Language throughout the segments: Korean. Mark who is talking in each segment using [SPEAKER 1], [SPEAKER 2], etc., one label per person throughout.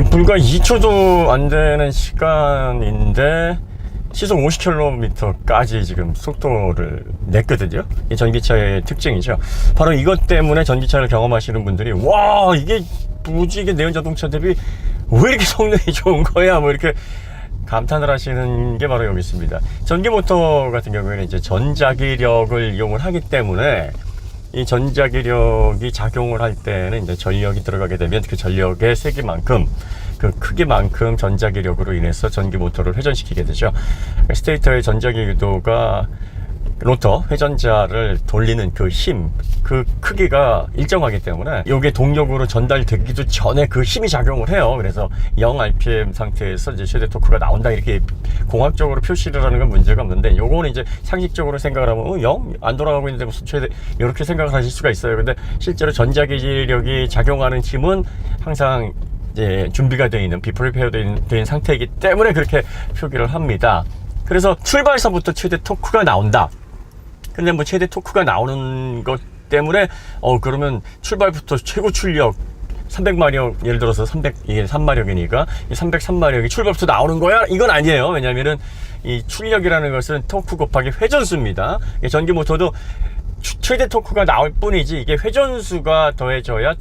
[SPEAKER 1] 불과 2초도 안 되는 시간인데 시속 50km까지 지금 속도를 냈거든요. 이 전기차의 특징이죠. 바로 이것 때문에 전기차를 경험하시는 분들이 와, 이게 뭐지, 이게 내연 자동차 대비 왜 이렇게 성능이 좋은 거야, 뭐 이렇게 감탄을 하시는 게 바로 여기 있습니다. 전기 모터 같은 경우에는 이제 전자기력을 이용을 하기 때문에 이 전자기력이 작용을 할 때는 이제 전력이 들어가게 되면 그 전력의 세기만큼, 그 크기만큼 전자기력으로 인해서 전기 모터를 회전시키게 되죠. 스테이터의 전자기 유도가 로터 회전자를 돌리는 그 힘, 그 크기가 일정하기 때문에 이게 동력으로 전달되기도 전에 그 힘이 작용을 해요. 그래서 0rpm 상태에서 이제 최대 토크가 나온다, 이렇게 공학적으로 표시를 하는 건 문제가 없는데, 요거는 이제 상식적으로 생각을 하면 0? 안 돌아가고 있는데 무슨 최대, 이렇게 생각을 하실 수가 있어요. 근데 실제로 전자기력이 작용하는 힘은 항상 이제 준비가 되어 있는, 비프리페어 되어 있는 상태이기 때문에 그렇게 표기를 합니다. 그래서 출발서부터 최대 토크가 나온다. 근데 뭐 최대 토크가 나오는 것 때문에 그러면 출발부터 최고 출력 300마력, 예를 들어서 이게 3마력이니까 이 303마력이 출발부터 나오는 거야? 이건 아니에요. 왜냐면은 이 출력이라는 것은 토크 곱하기 회전수입니다. 전기 모터도 최대 토크가 나올 뿐이지, 이게 회전수가 더해져야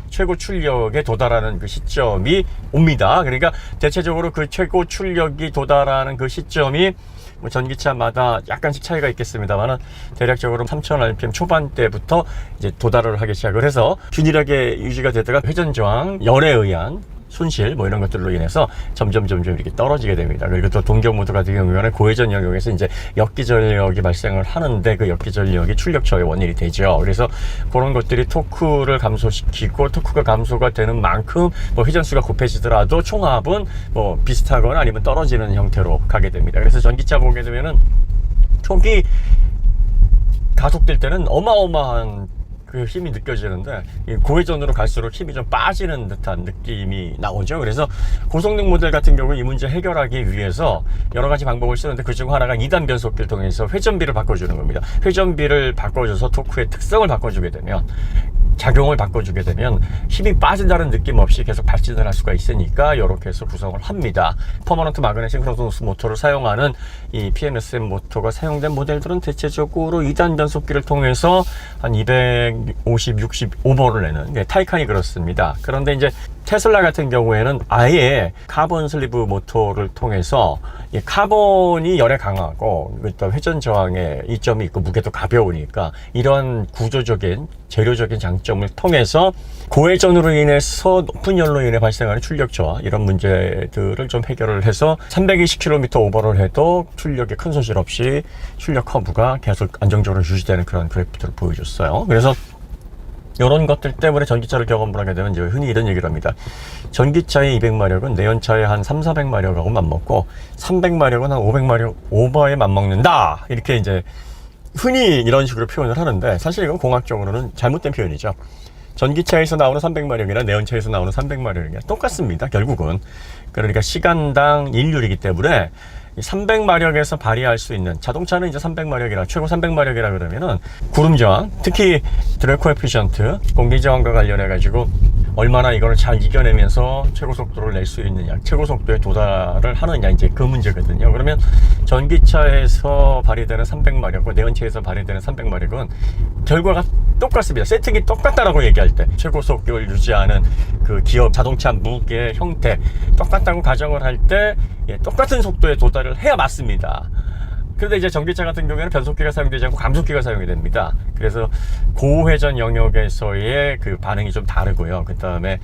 [SPEAKER 1] 최고 출력에 도달하는 그 시점이 옵니다. 그러니까 대체적으로 그 최고 출력이 도달하는 그 시점이 뭐 전기차마다 약간씩 차이가 있겠습니다만 대략적으로 3000rpm 초반대부터 이제 도달을 하기 시작을 해서 균일하게 유지가 되다가 회전 저항, 열에 의한 손실 뭐 이런 것들로 인해서 점점 이렇게 떨어지게 됩니다. 그리고 또 동격 모드 같은 경우에는 고회전 영역에서 이제 역기전력이 발생을 하는데, 그 역기전력이 출력 저하의 원인이 되죠. 그래서 그런 것들이 토크를 감소시키고, 토크가 감소가 되는 만큼 뭐 회전수가 곱해지더라도 총합은 뭐 비슷하거나 아니면 떨어지는 형태로 가게 됩니다. 그래서 전기차 보게 되면은 초기 가속될 때는 어마어마한 그 힘이 느껴지는데, 고회전으로 갈수록 힘이 좀 빠지는 듯한 느낌이 나오죠. 그래서 고성능 모델 같은 경우 이 문제 해결하기 위해서 여러 가지 방법을 쓰는데, 그 중 하나가 2단 변속기를 통해서 회전비를 바꿔주는 겁니다. 회전비를 바꿔줘서 토크의 특성을 바꿔주게 되면, 작용을 바꿔주게 되면 힘이 빠진다는 느낌 없이 계속 발진을 할 수가 있으니까 이렇게 해서 구성을 합니다. 퍼머넌트 마그넷 싱크로너스 모터를 사용하는 이 PMSM 모터가 사용된 모델들은 대체적으로 2단 변속기를 통해서 한 250, 60 오버를 내는, 타이칸이 그렇습니다. 그런데 이제 테슬라 같은 경우에는 아예 카본 슬리브 모터를 통해서 이 카본이 열에 강하고 또 회전 저항에 이점이 있고 무게도 가벼우니까 이런 구조적인 재료적인 장점을 통해서 고회전으로 인해서 높은 열로 인해 발생하는 출력 저하, 이런 문제들을 좀 해결을 해서 320km 오버를 해도 출력에 큰 손실 없이 출력 커브가 계속 안정적으로 유지되는 그런 그래프들을 보여줬어요. 그래서 이런 것들 때문에 전기차를 경험을 하게 되면 이제 흔히 이런 얘기를 합니다. 전기차의 200마력은 내연차의 한 3, 400마력하고 맞먹고 300마력은 한 500마력 오버에 맞먹는다, 이렇게 이제 흔히 이런 식으로 표현을 하는데, 사실 이건 공학적으로는 잘못된 표현이죠. 전기차에서 나오는 300마력이나 내연차에서 나오는 300마력이나 똑같습니다, 결국은. 그러니까 시간당 일률이기 때문에 300마력에서 발휘할 수 있는, 자동차는 이제 300마력이라, 최고 300마력이라 그러면은 구름 저항, 특히 드래그 코에피션트, 공기 저항과 관련해 가지고 얼마나 이거를 잘 이겨내면서 최고 속도를 낼 수 있느냐, 최고 속도에 도달을 하느냐, 이제 그 문제거든요. 그러면 전기차에서 발휘되는 300마력과 내연차에서 발휘되는 300마력은 결과가 똑같습니다. 세팅이 똑같다라고 얘기할 때, 최고 속도를 유지하는 그 기업 자동차 무게 형태 똑같다고 가정을 할 때 똑같은 속도에 도달을 해야 맞습니다. 그런데 이제 전기차 같은 경우에는 변속기가 사용되지 않고 감속기가 사용이 됩니다. 그래서 고회전 영역에서의 그 반응이 좀 다르고요. 그 다음에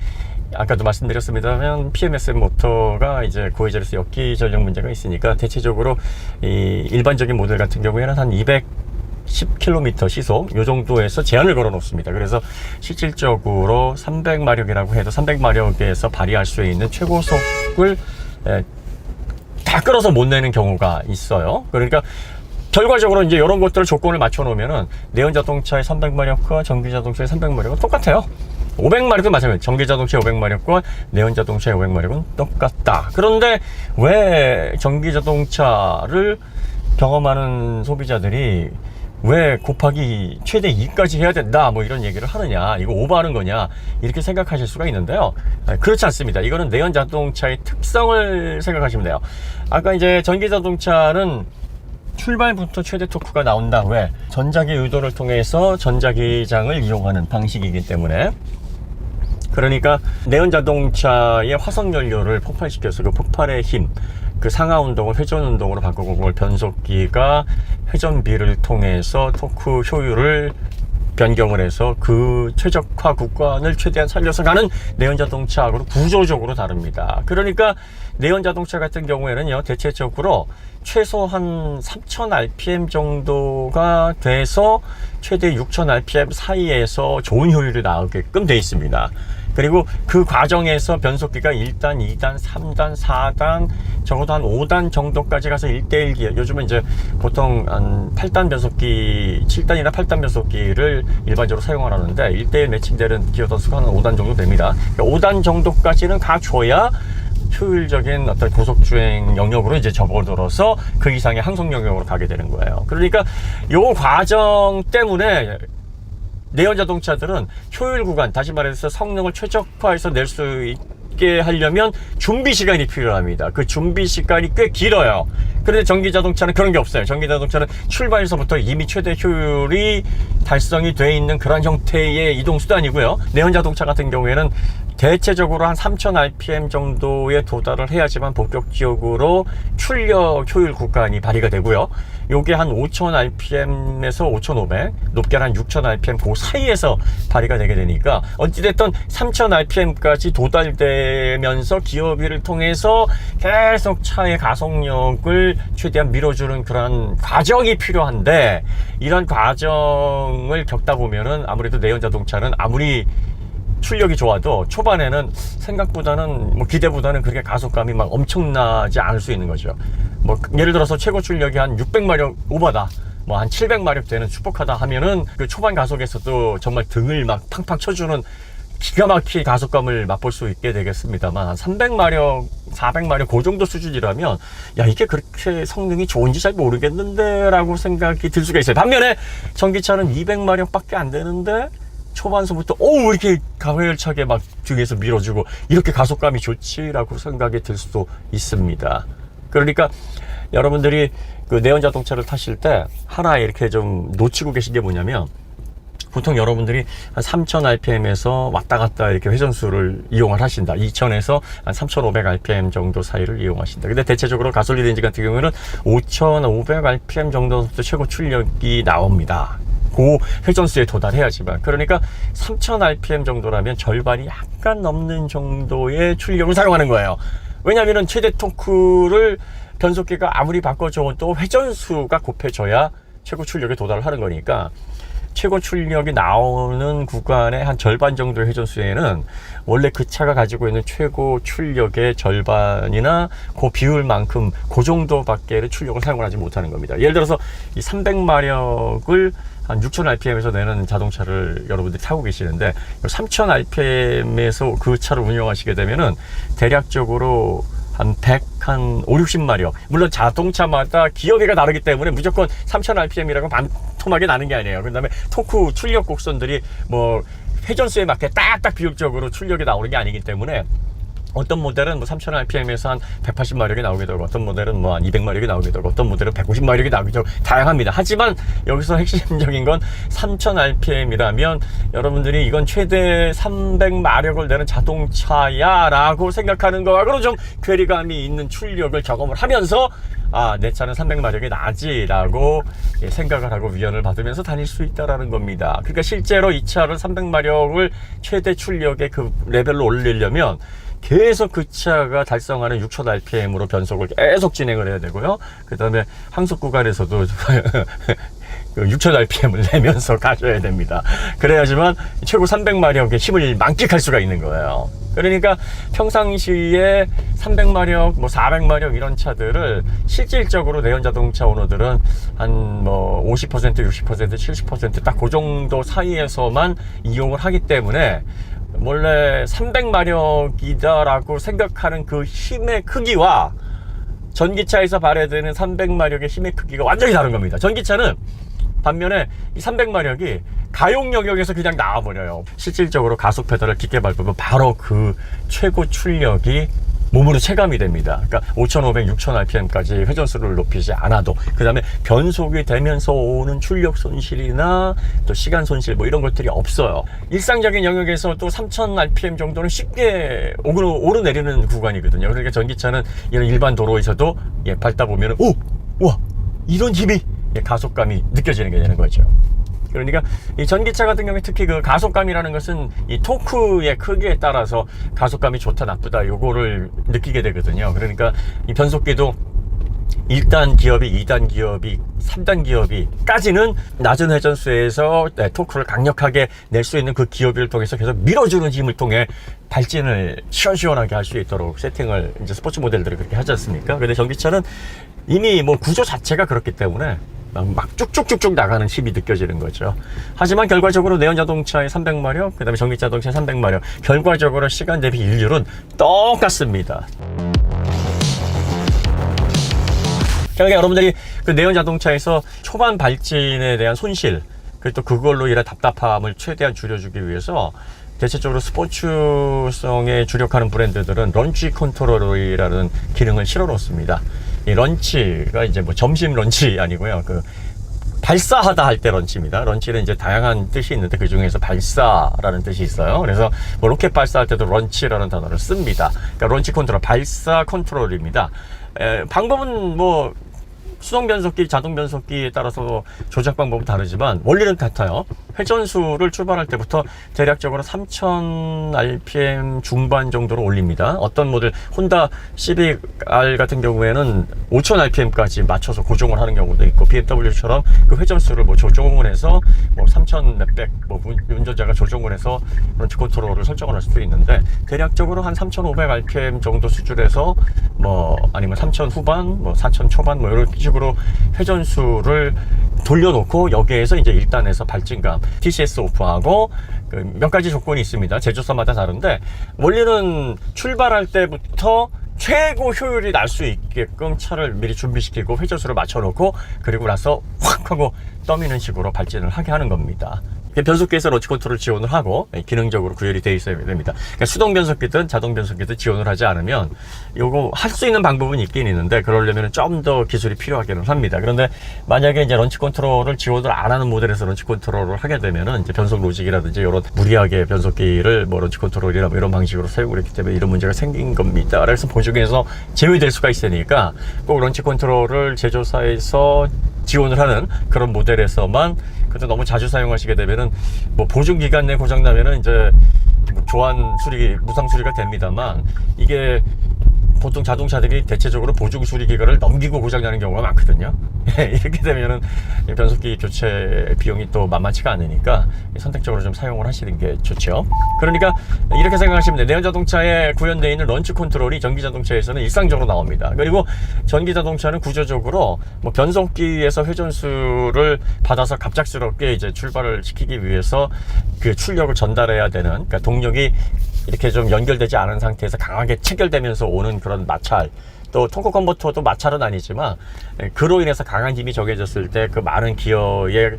[SPEAKER 1] 아까도 말씀드렸습니다만 PMSM 모터가 이제 고회전에서 역기전력 문제가 있으니까 대체적으로 이 일반적인 모델 같은 경우에는 한 210km 시속 요 정도에서 제한을 걸어 놓습니다. 그래서 실질적으로 300마력이라고 해도 300마력에서 발휘할 수 있는 최고속을 다 끌어서 못 내는 경우가 있어요. 그러니까 결과적으로 이제 이런 것들을 조건을 맞춰 놓으면은 내연 자동차의 300마력과 전기 자동차의 300마력은 똑같아요. 500마력도 마찬가지예요. 전기 자동차의 500마력과 내연 자동차의 500마력은 똑같다. 그런데 왜 전기 자동차를 경험하는 소비자들이 왜 곱하기 최대 2까지 해야 된다 뭐 이런 얘기를 하느냐, 이거 오버하는 거냐 이렇게 생각하실 수가 있는데요. 그렇지 않습니다. 이거는 내연 자동차의 특성을 생각하시면 돼요. 아까 이제 전기 자동차는 출발부터 최대 토크가 나온다. 왜? 전자기 유도를 통해서 전자기장을 이용하는 방식이기 때문에. 그러니까 내연 자동차의 화석 연료를 폭발시켜서 그 폭발의 힘, 그 상하 운동을 회전 운동으로 바꾸고, 그걸 변속기가 회전비를 통해서 토크 효율을 변경을 해서 그 최적화 구간을 최대한 살려서 가는 내연 자동차하고는 구조적으로 다릅니다. 그러니까 내연 자동차 같은 경우에는요, 대체적으로 최소 한 3000rpm 정도가 돼서 최대 6000rpm 사이에서 좋은 효율이 나오게끔 되어 있습니다. 그리고 그 과정에서 변속기가 1단, 2단, 3단, 4단, 적어도 한 5단 정도까지 가서 1대1 기어, 요즘은 이제 보통 한 8단 변속기, 7단이나 8단 변속기를 일반적으로 사용을 하는데 1대1 매칭되는 기어 단수가 한 5단 정도 됩니다. 5단 정도까지는 가줘야 효율적인 어떤 고속주행 영역으로 이제 접어들어서 그 이상의 항속 영역으로 가게 되는 거예요. 그러니까 요 과정 때문에 내연 자동차들은 효율 구간, 다시 말해서 성능을 최적화해서 낼 수 있게 하려면 준비 시간이 필요합니다. 그 준비 시간이 꽤 길어요. 그런데 전기 자동차는 그런 게 없어요. 전기 자동차는 출발에서부터 이미 최대 효율이 달성이 돼 있는 그런 형태의 이동 수단이고요. 내연 자동차 같은 경우에는 대체적으로 한 3000rpm 정도에 도달을 해야지만 본격적으로 출력 효율 구간이 발휘가 되고요. 요게 한 5000rpm에서 5500, 높게 한 6000rpm 그 사이에서 발휘가 되게 되니까 어찌됐든 3000rpm까지 도달되면서 기어비를 통해서 계속 차의 가속력을 최대한 밀어주는 그런 과정이 필요한데, 이런 과정을 겪다 보면은 아무래도 내연 자동차는 아무리 출력이 좋아도 초반에는 생각보다는 뭐 기대보다는 그렇게 가속감이 막 엄청나지 않을 수 있는 거죠. 뭐 예를 들어서 최고 출력이 한 600마력 오버다, 뭐 한 700마력 되는 슈퍼카다 하면은 그 초반 가속에서도 정말 등을 막 팡팡 쳐주는 기가 막힌 가속감을 맛볼 수 있게 되겠습니다만, 한 300마력, 400마력 그 정도 수준이라면 야, 이게 그렇게 성능이 좋은지 잘 모르겠는데 라고 생각이 들 수가 있어요. 반면에 전기차는 200마력 밖에 안 되는데 초반서부터 왜 이렇게 가열차게 막 뒤에서 밀어주고 이렇게 가속감이 좋지라고 생각이 들 수도 있습니다. 그러니까 여러분들이 그 내연 자동차를 타실 때 하나 이렇게 좀 놓치고 계신 게 뭐냐면, 보통 여러분들이 한 3000rpm에서 왔다 갔다 이렇게 회전수를 이용을 하신다. 2000에서 한 3500rpm 정도 사이를 이용하신다. 근데 대체적으로 가솔린 엔진 같은 경우에는 5500rpm 정도부터 최고 출력이 나옵니다. 그 회전수에 도달해야지만. 그러니까 3000rpm 정도라면 절반이 약간 넘는 정도의 출력을 사용하는 거예요. 왜냐하면 최대 토크를 변속기가 아무리 바꿔줘도 회전수가 곱해져야 최고 출력에 도달을 하는 거니까, 최고 출력이 나오는 구간의 한 절반 정도의 회전수에는 원래 그 차가 가지고 있는 최고 출력의 절반이나 그 비율만큼 그 정도밖에 출력을 사용을 하지 못하는 겁니다. 예를 들어서 이 300마력을 한 6000rpm에서 내는 자동차를 여러분들이 타고 계시는데, 3000rpm에서 그 차를 운영하시게 되면은 대략적으로 한 5, 60마력. 물론 자동차마다 기어비가 다르기 때문에 무조건 3000rpm이라고 반토막이 나는 게 아니에요. 그 다음에 토크 출력 곡선들이 뭐 회전수에 맞게 딱딱 비율적으로 출력이 나오는 게 아니기 때문에, 어떤 모델은 뭐 3000rpm에서 한 180마력이 나오기도 하고, 어떤 모델은 뭐 한 200마력이 나오기도 하고, 어떤 모델은 150마력이 나오기도 하고, 다양합니다. 하지만 여기서 핵심적인 건 3000rpm이라면 여러분들이 이건 최대 300마력을 내는 자동차야 라고 생각하는 거하고는 좀 괴리감이 있는 출력을 경험을 하면서, 내 차는 300마력이 나지 라고 생각을 하고 위안을 받으면서 다닐 수 있다라는 겁니다. 그러니까 실제로 이 차를 300마력을 최대 출력의 그 레벨로 올리려면 계속 그 차가 달성하는 6000rpm으로 변속을 계속 진행을 해야 되고요. 그 다음에 항속 구간에서도 6000rpm을 내면서 가셔야 됩니다. 그래야지만 최고 300마력의 힘을 만끽할 수가 있는 거예요. 그러니까 평상시에 300마력, 뭐 400마력 이런 차들을 실질적으로 내연 자동차 오너들은 한 뭐 50%, 60%, 70% 딱 그 정도 사이에서만 이용을 하기 때문에, 원래 300마력이다라고 생각하는 그 힘의 크기와 전기차에서 발휘되는 300마력의 힘의 크기가 완전히 다른 겁니다. 전기차는 반면에 이 300마력이 가용 영역에서 그냥 나와버려요. 실질적으로 가속 페달을 깊게 밟으면 바로 그 최고 출력이 몸으로 체감이 됩니다. 그러니까 5,500, 6,000rpm까지 회전수를 높이지 않아도, 그 다음에 변속이 되면서 오는 출력 손실이나 또 시간 손실 뭐 이런 것들이 없어요. 일상적인 영역에서 또 3,000rpm 정도는 쉽게 오르내리는 구간이거든요. 그러니까 전기차는 이런 일반 도로에서도 밟다 보면 와 이런 힘이 가속감이 느껴지는 게 되는 거죠. 그러니까 이 전기차 같은 경우에 특히 그 가속감이라는 것은 이 토크의 크기에 따라서 가속감이 좋다 나쁘다 요거를 느끼게 되거든요. 그러니까 이 변속기도 1단 기업이, 2단 기업이, 3단 기업이까지는 낮은 회전수에서 토크를 강력하게 낼 수 있는 그 기업을 통해서 계속 밀어주는 힘을 통해 발진을 시원시원하게 할 수 있도록 세팅을 이제 스포츠 모델들이 그렇게 하지 않습니까? 근데 전기차는 이미 뭐 구조 자체가 그렇기 때문에 막 쭉쭉쭉쭉 나가는 힘이 느껴지는 거죠. 하지만 결과적으로 내연 자동차의 300마력, 그 다음에 전기 자동차의 300마력, 결과적으로 시간 대비 일률은 똑같습니다. 그러니까 여러분들이 그 내연 자동차에서 초반 발진에 대한 손실, 그리고 또 그걸로 인한 답답함을 최대한 줄여주기 위해서 대체적으로 스포츠성에 주력하는 브랜드들은 런치 컨트롤이라는 기능을 실어 놓습니다. 이 런치가 이제 뭐 점심 런치 아니고요. 그 발사하다 할 때 런치입니다. 런치는 이제 다양한 뜻이 있는데 그 중에서 발사라는 뜻이 있어요. 그래서 뭐 로켓 발사할 때도 런치라는 단어를 씁니다. 그러니까 런치 컨트롤, 발사 컨트롤입니다. 방법은 뭐 수동 변속기, 자동 변속기에 따라서 조작 방법은 다르지만 원리는 같아요. 회전수를 출발할 때부터 대략적으로 3000rpm 중반 정도로 올립니다. 어떤 모델 혼다 CBR 같은 경우에는 5000rpm까지 맞춰서 고정을 하는 경우도 있고, BMW처럼 그 회전수를 뭐 조정을 해서 뭐 3000 몇백 뭐 운전자가 조정을 해서 런치 컨트롤을 설정을 할 수도 있는데, 대략적으로 한 3500rpm 정도 수준에서 뭐 아니면 3000 후반, 뭐 4000 초반 뭐 이런 식으로 회전수를 돌려놓고 여기에서 이제 1단에서 발진감, TCS 오프하고 그 몇 가지 조건이 있습니다. 제조사마다 다른데 원리는 출발할 때부터 최고 효율이 날 수 있게끔 차를 미리 준비시키고 회전수를 맞춰놓고 그리고 나서 확 하고 떠미는 식으로 발진을 하게 하는 겁니다. 변속기에서 런치 컨트롤 지원을 하고 기능적으로 구현이 되어 있어야 됩니다. 그러니까 수동 변속기든 자동 변속기든 지원을 하지 않으면 요거 할 수 있는 방법은 있긴 있는데 그러려면 좀 더 기술이 필요하기는 합니다. 그런데 만약에 이제 런치 컨트롤을 지원을 안 하는 모델에서 런치 컨트롤을 하게 되면은 이제 변속 로직이라든지 이런 무리하게 변속기를 뭐 런치 컨트롤이나 뭐 이런 방식으로 사용을 했기 때문에 이런 문제가 생긴 겁니다. 그래서 보조기에서 제외될 수가 있으니까 꼭 런치 컨트롤을 제조사에서 지원을 하는 그런 모델에서만, 그래도 너무 자주 사용하시게 되면은 뭐 보증 기간 내 고장 나면은 이제 뭐 교환 수리, 무상 수리가 됩니다만, 이게 보통 자동차들이 대체적으로 보증 수리 기간을 넘기고 고장 나는 경우가 많거든요. 이렇게 되면은 변속기 교체 비용이 또 만만치가 않으니까 선택적으로 좀 사용을 하시는 게 좋죠. 그러니까 이렇게 생각하시면 돼요. 내연 자동차에 구현되어 있는 런치 컨트롤이 전기 자동차에서는 일상적으로 나옵니다. 그리고 전기 자동차는 구조적으로 뭐 변속기에서 회전수를 받아서 갑작스럽게 이제 출발을 시키기 위해서 그 출력을 전달해야 되는, 그러니까 동력이 이렇게 좀 연결되지 않은 상태에서 강하게 체결되면서 오는 그런 마찰, 또 토크 컨버터도 마찰은 아니지만 그로 인해서 강한 힘이 적해졌을 때 그 많은 기어의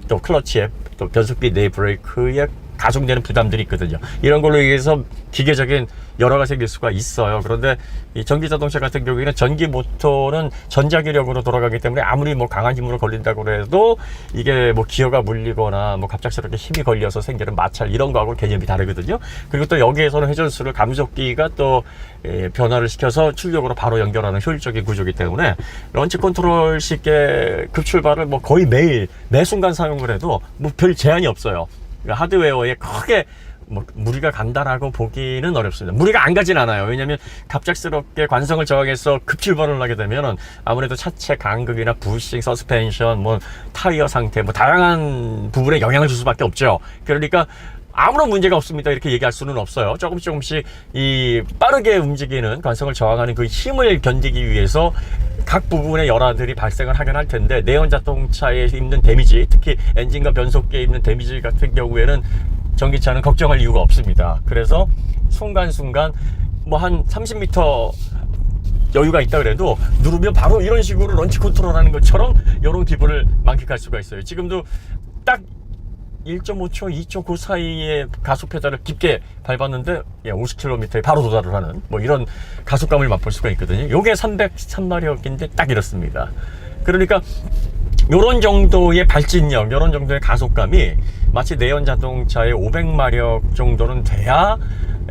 [SPEAKER 1] 또 클러치에 또 변속기 내 브레이크에 가중되는 부담들이 있거든요. 이런 걸로 인해서 기계적인 열화가 생길 수가 있어요. 그런데 이 전기 자동차 같은 경우에는 전기 모터는 전자기력으로 돌아가기 때문에 아무리 뭐 강한 힘으로 걸린다고 해도 이게 뭐 기어가 물리거나 뭐 갑작스럽게 힘이 걸려서 생기는 마찰 이런 거하고 개념이 다르거든요. 그리고 또 여기에서는 회전수를 감속기가 또 변화를 시켜서 출력으로 바로 연결하는 효율적인 구조이기 때문에 런치 컨트롤식의 급출발을 뭐 거의 매일 매 순간 사용을 해도 뭐 별 제한이 없어요. 그러니까 하드웨어에 크게 뭐 무리가 간다라고 보기는 어렵습니다. 무리가 안 가진 않아요. 왜냐하면 갑작스럽게 관성을 저항해서 급출발을 하게 되면은 아무래도 차체 간극이나 부싱, 서스펜션, 뭐 타이어 상태, 뭐 다양한 부분에 영향을 줄 수밖에 없죠. 그러니까 아무런 문제가 없습니다 이렇게 얘기할 수는 없어요. 조금씩 이 빠르게 움직이는 관성을 저항하는 그 힘을 견디기 위해서 각 부분의 열화들이 발생을 하긴 할 텐데, 내연 자동차에 입는 데미지, 특히 엔진과 변속기에 입는 데미지 같은 경우에는 전기차는 걱정할 이유가 없습니다. 그래서 순간순간 뭐 한 30m 여유가 있다 그래도 누르면 바로 이런 식으로 런치 컨트롤하는 것처럼 이런 기분을 만끽할 수가 있어요. 지금도 딱 1.5초, 2초 그 사이에 가속 페달을 깊게 밟았는데 50km에 바로 도달을 하는 뭐 이런 가속감을 맛볼 수가 있거든요. 요게 303마력인데 딱 이렇습니다. 그러니까 요런 정도의 발진력, 요런 정도의 가속감이 마치 내연 자동차의 500마력 정도는 돼야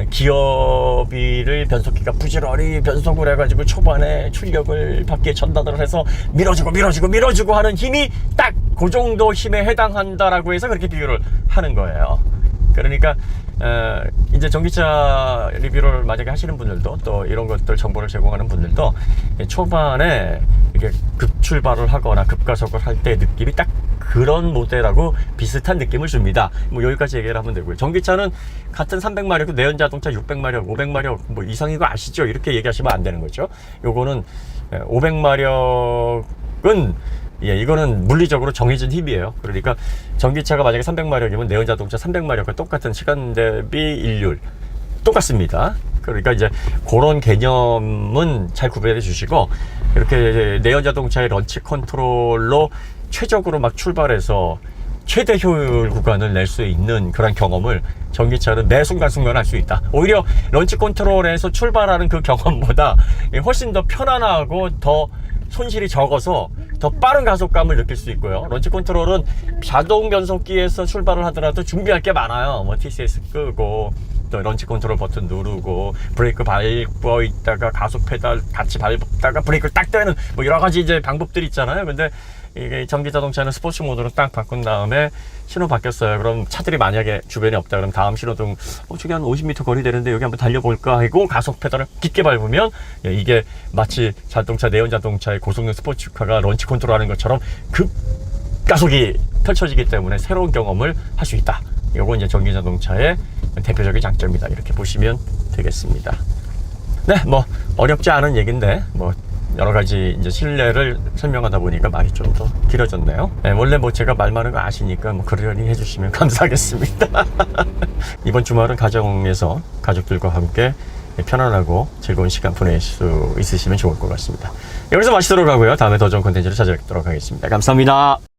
[SPEAKER 1] 기어비를 변속기가 부지런히 변속을 해가지고 초반에 출력을 밖에 전달을 해서 밀어주고 하는 힘이 딱 그 정도 힘에 해당한다라고 해서 그렇게 비교를 하는 거예요. 그러니까 이제 전기차 리뷰를 만약에 하시는 분들도 또 이런 것들 정보를 제공하는 분들도 초반에 이게 급출발을 하거나 급가속을 할 때 느낌이 딱 그런 모델하고 비슷한 느낌을 줍니다. 뭐 여기까지 얘기를 하면 되고요. 전기차는 같은 300마력도 내연 자동차 600마력, 500마력 뭐 이상인 거 아시죠? 이렇게 얘기하시면 안 되는 거죠. 요거는 500마력은 이거는 물리적으로 정해진 힘이에요. 그러니까 전기차가 만약에 300마력이면 내연 자동차 300마력과 똑같은 시간 대비 일률 똑같습니다. 그러니까 이제 그런 개념은 잘 구별해 주시고, 이렇게 내연 자동차의 런치 컨트롤로 최적으로 막 출발해서 최대 효율 구간을 낼 수 있는 그런 경험을 전기차는 매 순간순간 할 수 있다. 오히려 런치 컨트롤에서 출발하는 그 경험보다 훨씬 더 편안하고 더 손실이 적어서 더 빠른 가속감을 느낄 수 있고요. 런치 컨트롤은 자동 변속기에서 출발을 하더라도 준비할 게 많아요. 뭐 TCS 끄고 또 런치 컨트롤 버튼 누르고 브레이크 밟고 있다가 가속 페달 같이 밟다가 브레이크를 딱 떼는 뭐 여러 가지 이제 방법들이 있잖아요. 근데 이게 전기 자동차는 스포츠 모드로 딱 바꾼 다음에 신호 바뀌었어요. 그럼 차들이 만약에 주변에 없다 그러면 다음 신호등 저기 한 50m 거리 되는데 여기 한번 달려볼까 하고 가속 페달을 깊게 밟으면 이게 마치 자동차 내연 자동차의 고성능 스포츠카가 런치 컨트롤하는 것처럼 급 가속이 펼쳐지기 때문에 새로운 경험을 할 수 있다. 이건 이제 전기 자동차의 대표적인 장점이다. 이렇게 보시면 되겠습니다. 네, 뭐 어렵지 않은 얘기인데 뭐 여러 가지 이제 실내를 설명하다 보니까 말이 좀 더 길어졌네요. 네, 원래 뭐 제가 말 많은 거 아시니까 뭐 그러려니 해주시면 감사하겠습니다. 이번 주말은 가정에서 가족들과 함께 편안하고 즐거운 시간 보낼 수 있으시면 좋을 것 같습니다. 여기서 마치도록 하고요. 다음에 더 좋은 콘텐츠로 찾아뵙도록 하겠습니다. 감사합니다.